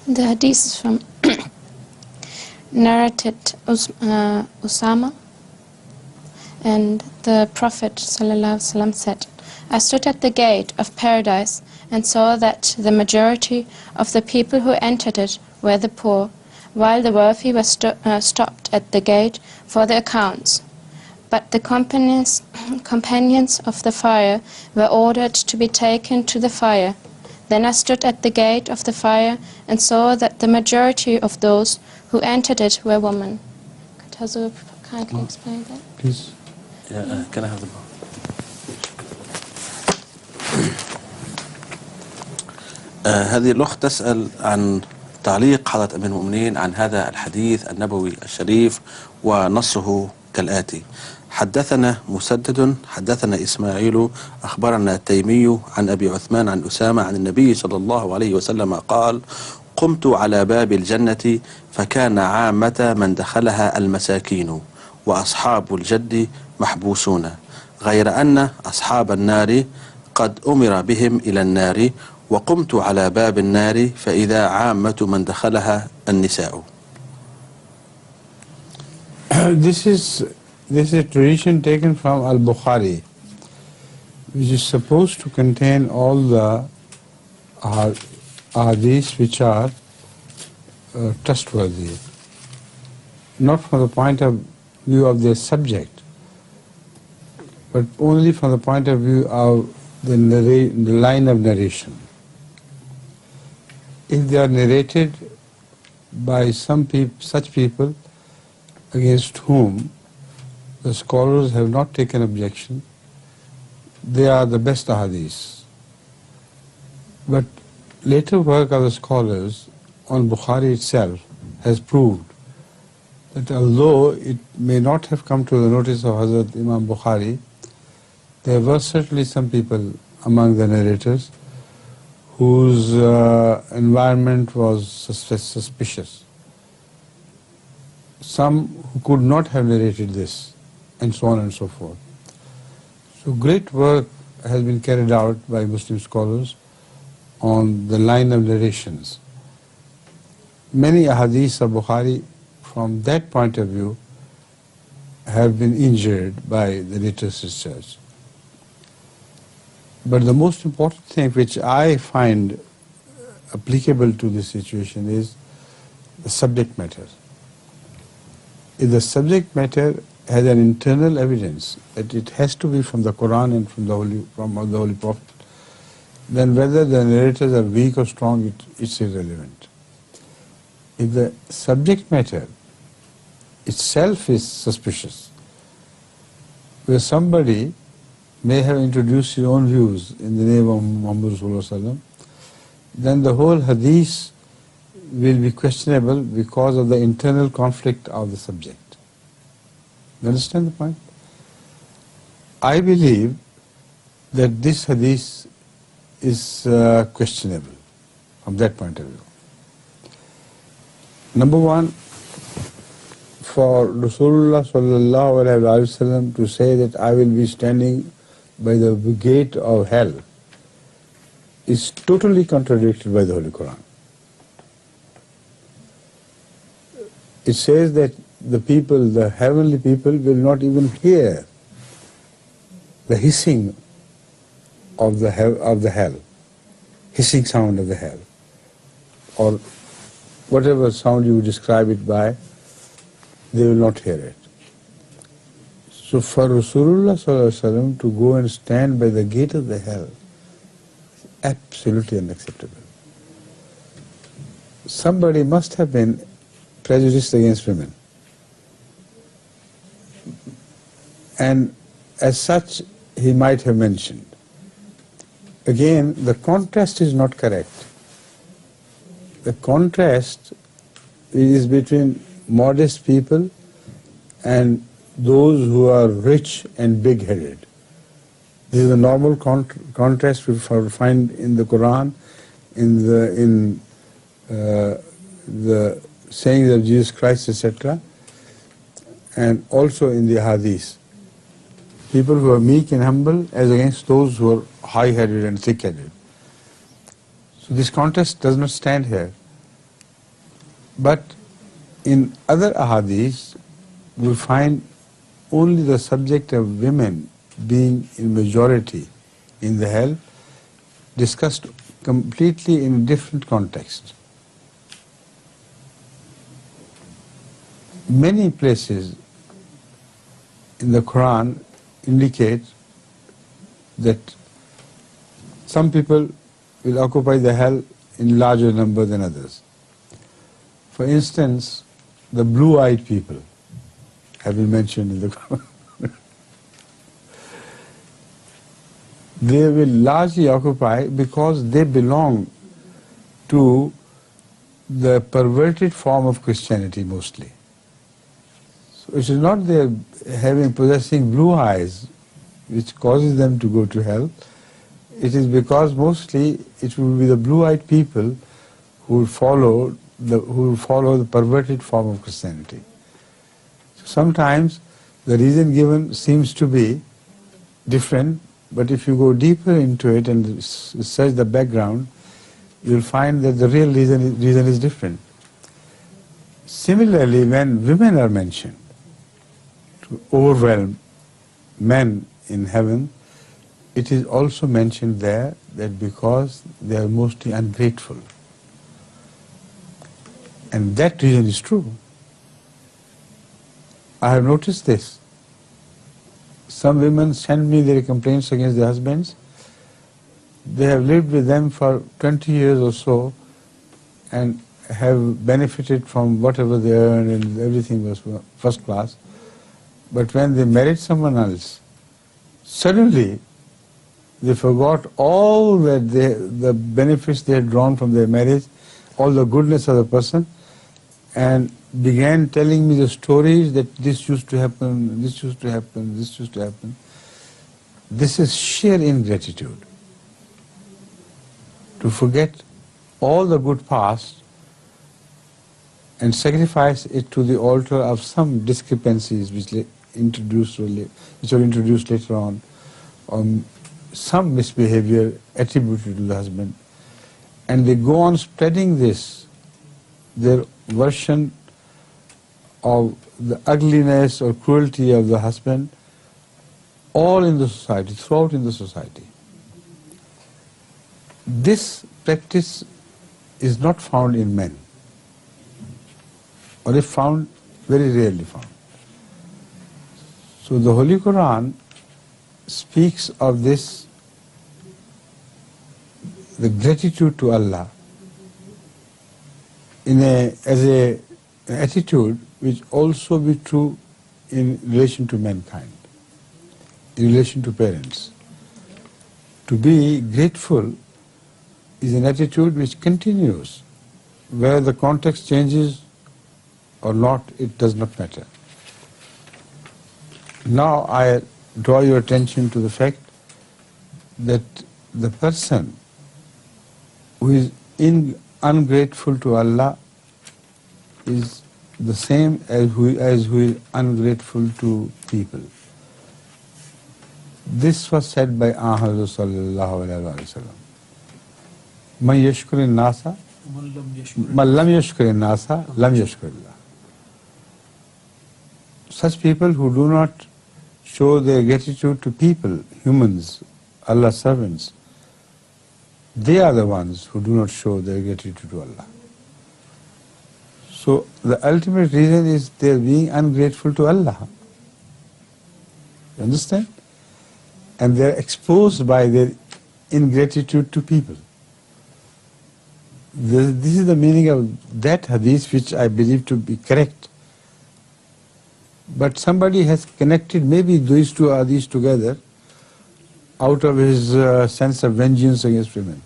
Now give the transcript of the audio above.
The hadith is from narrated Usama, and the Prophet ﷺ said, I stood at the gate of paradise and saw that the majority of the people who entered it were the poor, while the wealthy were stopped at the gate for their accounts. But the companions of the fire were ordered to be taken to the fire. Then I stood at the gate of the fire and saw that the majority of those who entered it were women. Could Hazur kindly explain that? Please. Yeah, can I have the book? هذه الأخت تسأل عن تعليق حضرة أمير المؤمنين عن هذا الحديث النبوي الشريف، ونصه كالآتي: حدثنا مسدد حدثنا إسماعيل أخبرنا التيمي عن أبي عثمان عن أسامة عن النبي صلى الله عليه وسلم قال: قمت على باب الجنة فكان عامة من دخلها المساكين وأصحاب الجد محبوسون، غير أن أصحاب النار قد أمر بهم إلى النار، وقمت على باب النار فإذا عامة من دخلها النساء. This is a tradition taken from Al-Bukhari, which is supposed to contain all the hadiths which are trustworthy, not from the point of view of their subject, but only from the point of view of the line of narration. If they are narrated by such people against whom the scholars have not taken objection, they are the best ahadith. But later work of the scholars on Bukhari itself has proved that although it may not have come to the notice of Hazrat Imam Bukhari, there were certainly some people among the narrators whose environment was suspicious. Some who could not have narrated this, and so on and so forth. So great work has been carried out by Muslim scholars on the line of narrations. Many ahadith of Bukhari from that point of view have been injured by the latest research. But the most important thing which I find applicable to this situation is the subject matter. If the subject matter has an internal evidence that it has to be from the Quran and from the Holy Prophet, then whether the narrators are weak or strong, it's irrelevant. If the subject matter itself is suspicious, where somebody may have introduced his own views in the name of Muhammad Rasulullah, then the whole hadith will be questionable because of the internal conflict of the subject. You understand the point? I believe that this hadith is questionable from that point of view. Number one, for Rasulullah sallallahu alaihi wasallam to say that I will be standing by the gate of hell is totally contradicted by the Holy Quran. It says that the people, the heavenly people, will not even hear the hissing of the hell, hissing sound of the hell, or whatever sound you describe it by, they will not hear it. So for Rasulullah sallallahu alaihi wasallam to go and stand by the gate of the hell is absolutely unacceptable. Somebody must have been prejudiced against women, and as such he might have mentioned. Again, the contrast is not correct. The contrast is between modest people and those who are rich and big-headed. This is the normal contrast we find in the Quran, in the sayings of Jesus Christ, etc., and also in the hadith. People who are meek and humble as against those who are high-headed and thick-headed. So this contrast does not stand here. But in other ahadith, we find only the subject of women being in majority in the hell discussed completely in a different context. Many places in the Quran indicate that some people will occupy the hell in larger number than others. For instance, the blue-eyed people have been mentioned in the Quran. They will largely occupy because they belong to the perverted form of Christianity mostly. So it is not their possessing blue eyes which causes them to go to hell. It is because mostly it will be the blue-eyed people who will follow the perverted form of Christianity. So sometimes the reason given seems to be different, but if you go deeper into it and search the background, you will find that the real reason is different. Similarly, when women are mentioned to overwhelm men in heaven, it is also mentioned there that because they are mostly ungrateful. And that reason is true. I have noticed this. Some women send me their complaints against their husbands. They have lived with them for 20 years or so and have benefited from whatever they earned and everything was first class. But when they married someone else, suddenly they forgot all that the benefits they had drawn from their marriage, all the goodness of the person, and began telling me the stories that this used to happen, this used to happen, this used to happen. This is sheer ingratitude. To forget all the good past and sacrifice it to the altar of some discrepancies which were introduced later on, some misbehavior attributed to the husband, and they go on spreading this, their version of the ugliness or cruelty of the husband, all in the society, throughout in the society. This practice is not found in men, or if found, very rarely found. So the Holy Quran speaks of this, the gratitude to Allah, as an attitude which also be true in relation to mankind, in relation to parents. To be grateful is an attitude which continues. Whether the context changes or not, it does not matter. Now I draw your attention to the fact that the person who is ungrateful to Allah is the same as who is ungrateful to people. This was said by Ahmad sallallahu alaihi wasallam. Man yashkurin nasa, man lam yashkurin nasa, lam yashkurillah. Such people who do not show their gratitude to people, humans, Allah's servants, they are the ones who do not show their gratitude to Allah. So the ultimate reason is their being ungrateful to Allah. You understand? And they are exposed by their ingratitude to people. This is the meaning of that hadith, which I believe to be correct. But somebody has connected maybe these two hadiths together out of his sense of vengeance against women.